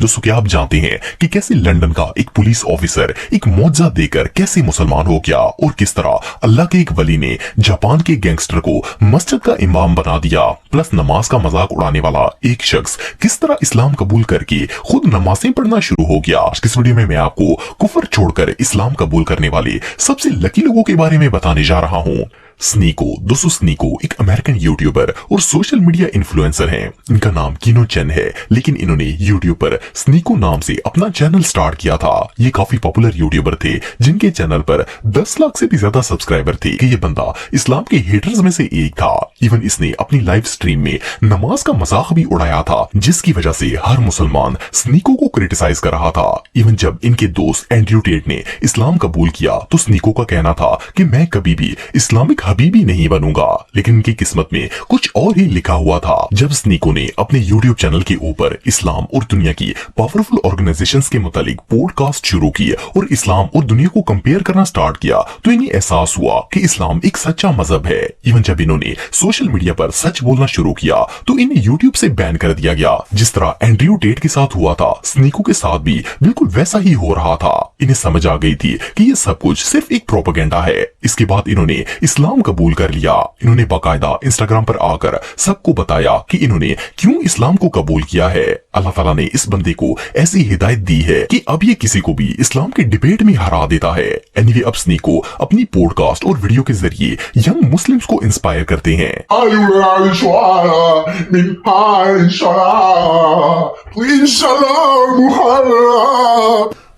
दोस्तों क्या आप जानते हैं कि कैसे लंदन का एक पुलिस ऑफिसर एक मौजज़ा देकर कैसे मुसलमान हो गया और किस तरह अल्लाह के एक वली ने जापान के गैंगस्टर को मस्जिद का इमाम बना दिया, प्लस नमाज का मजाक उड़ाने वाला एक शख्स किस तरह इस्लाम कबूल करके खुद नमाजें पढ़ना शुरू हो गया। इस वीडियो में मैं आपको कुफर छोड़कर इस्लाम कबूल करने वाले सबसे लकी लोगों के बारे में बताने जा रहा हूँ। स्नीको, दोस्तों स्नीको एक अमेरिकन यूट्यूबर और सोशल मीडिया इन्फ्लुएंसर हैं। इनका नाम कीनो चेन है, लेकिन इन्होंने यूट्यूब पर स्नीको नाम से अपना चैनल स्टार्ट किया था। ये काफी पॉपुलर यूट्यूबर थे जिनके चैनल पर 10 लाख से भी ज्यादा सब्सक्राइबर थे। कि ये बंदा इस्लाम के हेटर्स में से एक था। इवन इसने अपनी लाइव स्ट्रीम में नमाज का मजाक भी उड़ाया था, जिसकी वजह से हर मुसलमान स्नीको को क्रिटिसाइज कर रहा था। इवन जब इनके दोस्त एंड्रयू टेट ने इस्लाम कबूल किया तो स्नीको का कहना था कि मैं कभी भी इस्लामिक हबीबी नहीं बनूंगा, लेकिन इनकी किस्मत में कुछ और ही लिखा हुआ था। जब स्नीको ने अपने यूट्यूब चैनल के ऊपर इस्लाम और दुनिया की पावरफुल ऑर्गेनाइजेशंस के मुतालिक पॉडकास्ट शुरू किए और इस्लाम और दुनिया को कंपेयर करना स्टार्ट किया तो इन्हें एहसास हुआ कि इस्लाम एक सच्चा मजहब है। इवन जब इन्होंने सोशल मीडिया पर सच बोलना शुरू किया तो इन्हें यूट्यूब से बैन कर दिया गया। जिस तरह एंड्रयू टेट के साथ हुआ था, स्नीको के साथ भी बिल्कुल वैसा ही हो रहा था। इन्हें समझ आ गई थी कि ये सब कुछ सिर्फ एक प्रोपेगेंडा है। इसके बाद इन्होंने इस्लाम कबूल कर लिया। इन्होंने बाकायदा इंस्टाग्राम पर आकर सबको बताया कि इन्होंने क्यों इस्लाम को कबूल किया है। अल्लाह ताला ने इस बंदे को ऐसी हिदायत दी है कि अब ये किसी को भी इस्लाम के डिबेट में हरा देता है। एनीवे अब स्नीको अपनी पॉडकास्ट और वीडियो के जरिए यंग मुस्लिम्स को इंस्पायर करते हैं।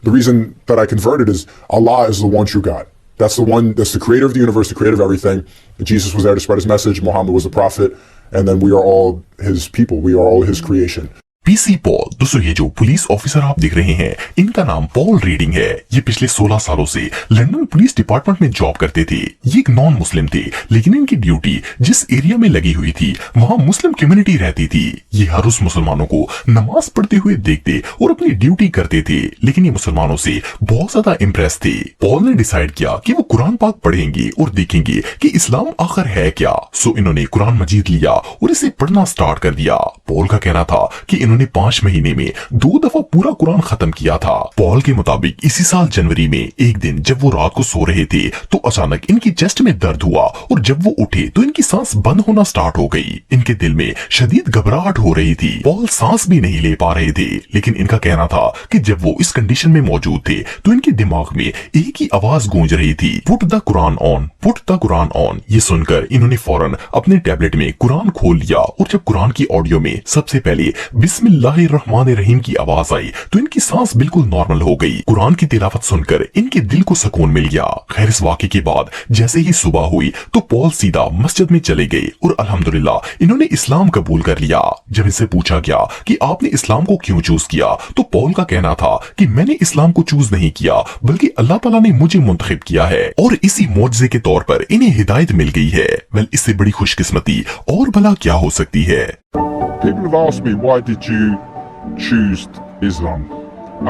The reason that I converted is Allah is the one true God. That's the creator of the universe, the creator of everything. Jesus was there to spread his message. Muhammad was the prophet. And then we are all his people. We are all his creation. PC Paul, दोस्तों ये जो police officer आप देख रहे हैं इनका नाम Paul reading है। ये पिछले 16 सालों से लंदन पुलिस डिपार्टमेंट में जॉब करते थे। ये एक नॉन मुस्लिम थे, लेकिन इनकी ड्यूटी जिस एरिया में लगी हुई थी वहां मुस्लिम कम्युनिटी रहती थी। ये हर उस मुसलमानों को नमाज पढ़ते हुए देखते और अपनी ड्यूटी करते थे, लेकिन ये मुसलमानों से बहुत ज्यादा इम्प्रेस थे। पॉल ने डिसाइड किया कि वो कुरान पाक पढ़ेंगे और देखेंगे कि इस्लाम आखिर है क्या। सो इन्होंने कुरान मजीद लिया और इसे पढ़ना स्टार्ट कर दिया। पॉल का कहना था कि इन्होंने 5 महीने में 2 दफा पूरा कुरान खत्म किया था। पॉल के मुताबिक इसी साल जनवरी में एक दिन जब वो रात को सो रहे थे तो अचानक इनकी चेस्ट में दर्द हुआ और जब वो उठे तो इनकी सांस बंद होना स्टार्ट हो गई। इनके दिल में शदीद घबराहट हो रही थी। पॉल सांस भी नहीं ले पा रहे थे, लेकिन इनका कहना था कि जब वो इस कंडीशन में मौजूद थे तो इनके दिमाग में एक ही आवाज गूंज रही थी, put the Quran on, put the Quran on. ये सुनकर इन्होंने फौरन अपने टैबलेट में कुरान खोल लिया और जब कुरान की ऑडियो में सबसे पहले बिस्मिल्लाहिर्रहमानिर्रहीम की आवाज आई तो इनकी सांस बिल्कुल नॉर्मल हो गई। कुरान की तिलावत सुनकर इनके दिल को सुकून मिल गया। खैर इस वाक़े के बाद जैसे ही सुबह हुई तो पॉल सीधा मस्जिद में चले गए और अल्हम्दुलिल्लाह इन्होंने इस्लाम कबूल कर लिया। जब इनसे पूछा गया कि आपने इस्लाम को क्यों चूज किया तो पॉल का कहना था कि मैंने इस्लाम को चूज नहीं किया, बल्कि अल्लाह ताला ने मुझे मुंतखब किया है और इसी मौजज़े के तौर पर इन्हें हिदायत मिल गई है। वेल, इससे बड़ी खुशकिस्मती और भला क्या हो सकती है। People have asked me, why did you choose Islam?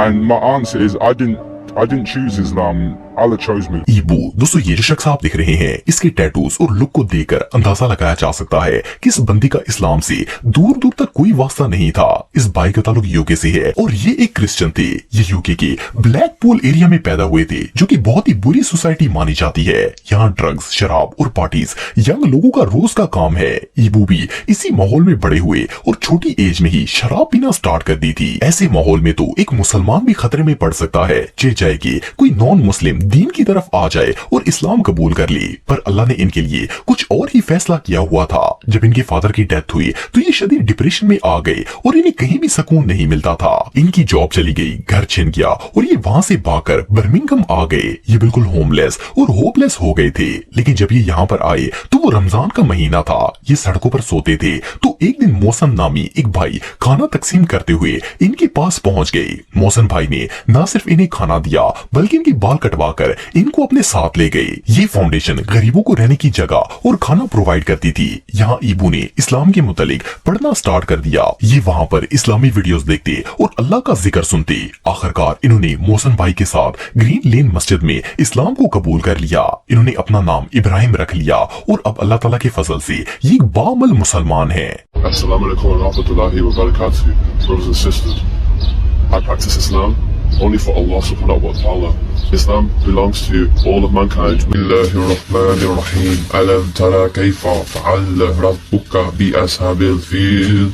And my answer is, I didn't choose Islam. Allah chose me. ईबू, दोस्तों ये जो शख्स आप दिख रहे हैं इसके टैटूज और लुक को देखकर अंदाजा लगाया जा सकता है कि इस बंदी का इस्लाम से दूर दूर तक कोई वास्ता नहीं था। इस भाई का ताल्लुक यूके से है और ये एक क्रिश्चियन थे। ये यूके के ब्लैक पूल एरिया में पैदा हुए थे, जो कि बहुत ही बुरी सोसाइटी मानी जाती है। यहाँ ड्रग्स, शराब और पार्टीज यंग लोगों का रोज का काम है। ईबू भी इसी माहौल में बड़े हुए और छोटी एज में ही शराब पीना स्टार्ट कर दी थी। ऐसे माहौल में तो एक मुसलमान भी खतरे में पड़ सकता है, चाहे कि कोई नॉन मुस्लिम दीन की तरफ आ जाए और इस्लाम कबूल कर ली। पर अल्लाह ने इनके लिए कुछ और ही फैसला किया हुआ था। जब इनके फादर की डेथ हुई तो ये शदीद डिप्रेशन में आ गए और इन्हें कहीं भी सुकून नहीं मिलता था। इनकी जॉब चली गई, घर छिन गया और ये वहां से भागकर बर्मिंघम आ गए। ये बिल्कुल होमलेस और होपलेस हो गए थे। लेकिन जब ये यहाँ पर आए तो वो रमजान का महीना था। ये सड़कों पर सोते थे तो एक दिन मौसम नामी एक भाई खाना तकसीम करते हुए इनके पास पहुंच गए। मौसम भाई ने न सिर्फ इन्हें खाना दिया बल्कि इनके बाल कटवाकर इनको अपने साथ ले गए। ये फाउंडेशन गरीबों को रहने की जगह और खाना प्रोवाइड करती थी। यहाँ ईबू ने इस्लाम के मुतालिक पढ़ना स्टार्ट कर दिया। ये वहाँ पर इस्लामी वीडियोस देखते और अल्लाह का जिक्र सुनते। आखिरकार इन्होंने मोहसन भाई के साथ ग्रीन लेन मस्जिद में इस्लाम को कबूल कर लिया। इन्होंने अपना नाम इब्राहिम रख लिया और अब अल्लाह ताला के फजल से ये एक बामल मुसलमान है। Assalamu alaikum wa rahmatullahi wa barakatuh, brothers and sisters. practice Islam only for Allah subhanahu wa ta'ala. Islam belongs to all of mankind. Bismillahirrahmanirrahim. Alam tara kayfa fa'ala rabbuka bi ashabil fil.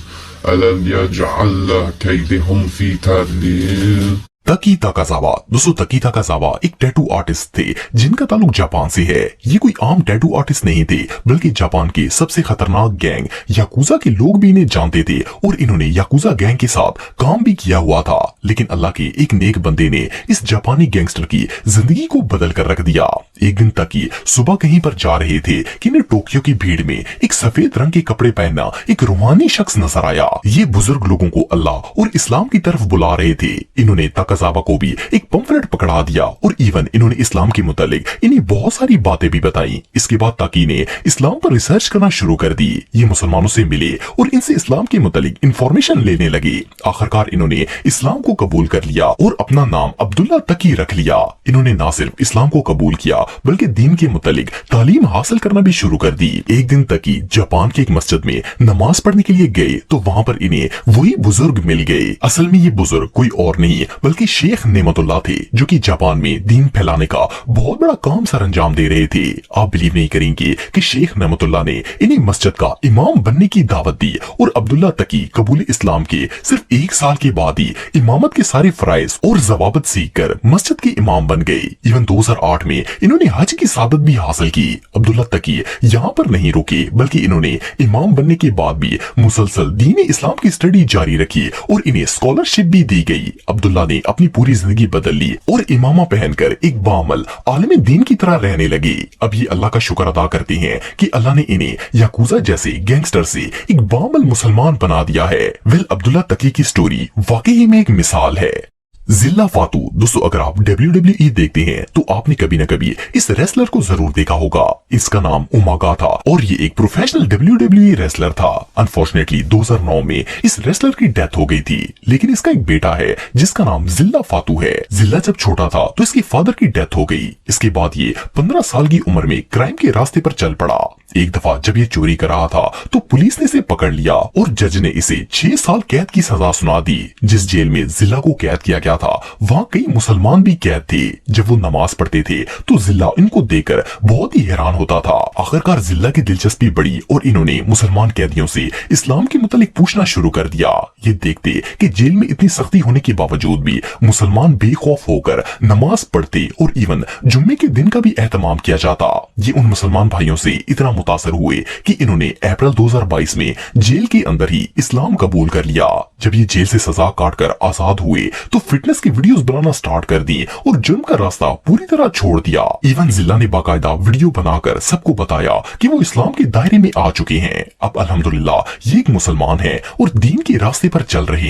Alam yaj'al kaydahum fi tadlil. तकी ताकाजावा। दोस्तों तकी ताकाजावा एक tattoo artist थे जिनका ताल्लुक Japan से है। ये कोई आम टैटू आर्टिस्ट नहीं थे बल्कि जापान के सबसे खतरनाक गैंग याकुजा के लोग भी इन्हें जानते थे और इन्होंने याकुजा गैंग के साथ काम भी किया हुआ था। लेकिन अल्लाह के एक नेक बंदे ने इस जापानी गैंगस्टर की जिंदगी को बदल कर रख दिया। एक दिन तकी सुबह कहीं पर जा रहे थे कि इन्हें टोक्यो की भीड़ में एक सफेद रंग के कपड़े पहनना एक रूहानी शख्स नजर आया। ये बुजुर्ग लोगों को अल्लाह और इस्लाम की तरफ बुला रहे थे। इन्होंने ताकाजावा को भी एक पंफलेट पकड़ा दिया और इवन इन्होंने इस्लाम के मुतालिक इन्हें बहुत सारी बातें भी बताई। इसके बाद ताकी ने इस्लाम पर रिसर्च करना शुरू कर दी। ये मुसलमानों से मिले और इनसे इस्लाम के मुतालिक इंफॉर्मेशन लेने लगे। आखिरकार इन्होंने इस्लाम को कबूल कर लिया और अपना नाम अब्दुल्ला तकी रख लिया। इन्होंने न सिर्फ इस्लाम को कबूल किया बल्कि दीन के मुतालिक तालीम हासिल करना भी शुरू कर दी। एक दिन तकी जापान की एक मस्जिद में नमाज पढ़ने के लिए गए तो वहाँ पर इन्हें वही बुजुर्ग मिल गए। असल में ये बुजुर्ग कोई और नहीं बल्कि शेख नेमतुल्लाह थे जो कि जापान में दीन फैलाने का बहुत बड़ा काम सर अंजाम दे रहे थे। आप बिलीव नहीं करेंगे कि शेख नेमतुल्लाह ने इन्हें मस्जिद का इमाम बनने की दावत दी और अब्दुल्ला तकी कबूल इस्लाम के सिर्फ 1 साल के बाद ही इमामत के सारे फराइज और जवाबत सीख कर मस्जिद के इमाम बन गए। इवन 2008 में इन्होंने हज की सादत भी हासिल की। अब्दुल्ला तकी यहाँ पर नहीं रुके बल्कि इन्होंने इमाम बनने के बाद भी मुसलसल दीन इस्लाम की स्टडी जारी रखी और इन्हें स्कॉलरशिप भी दी गई। अब्दुल्ला ने अपनी पूरी जिंदगी बदल ली और इमामा पहनकर एक बामल आलिम दीन की तरह रहने लगे। अब ये अल्लाह का शुक्र अदा करते हैं कि अल्लाह ने इन्हें याकुजा जैसे गैंगस्टर से एक बामल मुसलमान बना दिया है। वेल अब्दुल्ला तकी की स्टोरी वाकई में एक मिसाल है। जिल्ला फातू। दोस्तों अगर आप WWE देखते हैं तो आपने कभी न कभी इस रेसलर को जरूर देखा होगा। इसका नाम उमागा था और ये एक प्रोफेशनल WWE रेसलर था। अनफॉर्चुनेटली 2009 में इस रेसलर की डेथ हो गई थी लेकिन इसका एक बेटा है जिसका नाम जिल्ला फातू है। जिल्ला जब छोटा था तो इसके फादर की डेथ हो गई। इसके बाद ये 15 साल की उम्र में क्राइम के रास्ते पर चल पड़ा। एक दफा जब ये चोरी कर रहा था तो पुलिस ने इसे पकड़ लिया और जज ने इसे 6 साल कैद की सजा सुना दी। जिस जेल में जिल्ला को कैद किया गया था वहाँ कई मुसलमान भी कैद थे। जब वो नमाज पढ़ते थे तो जिल्ला इनको देखकर बहुत ही हैरान होता था। आखिरकार जिल्ला की दिलचस्पी बढ़ी और इन्होंने मुसलमान कैदियों से इस्लाम के मुतालिक पूछना शुरू कर दिया। ये देखते कि जेल में इतनी सख्ती होने के बावजूद भी मुसलमान बेखौफ होकर नमाज पढ़ते और इवन जुम्मे के दिन का भी एहतमाम किया जाता। ये उन मुसलमान भाइयों से इतना मुतासर हुए कि इन्होंने अप्रैल 2022 में जेल के अंदर ही इस्लाम कबूल कर लिया। जब ये जेल से सजा काट कर आजाद हुए तो फिटनेस की वीडियोस बनाना स्टार्ट कर दी और जुर्म का रास्ता पूरी तरह छोड़ दिया। इवन जिल्ला ने बाकायदा वीडियो बनाकर सबको बताया कि वो इस्लाम के दायरे में आ चुके हैं। अब अल्हम्दुलिल्लाह ये एक मुसलमान है और दीन के रास्ते पर चल रहे हैं।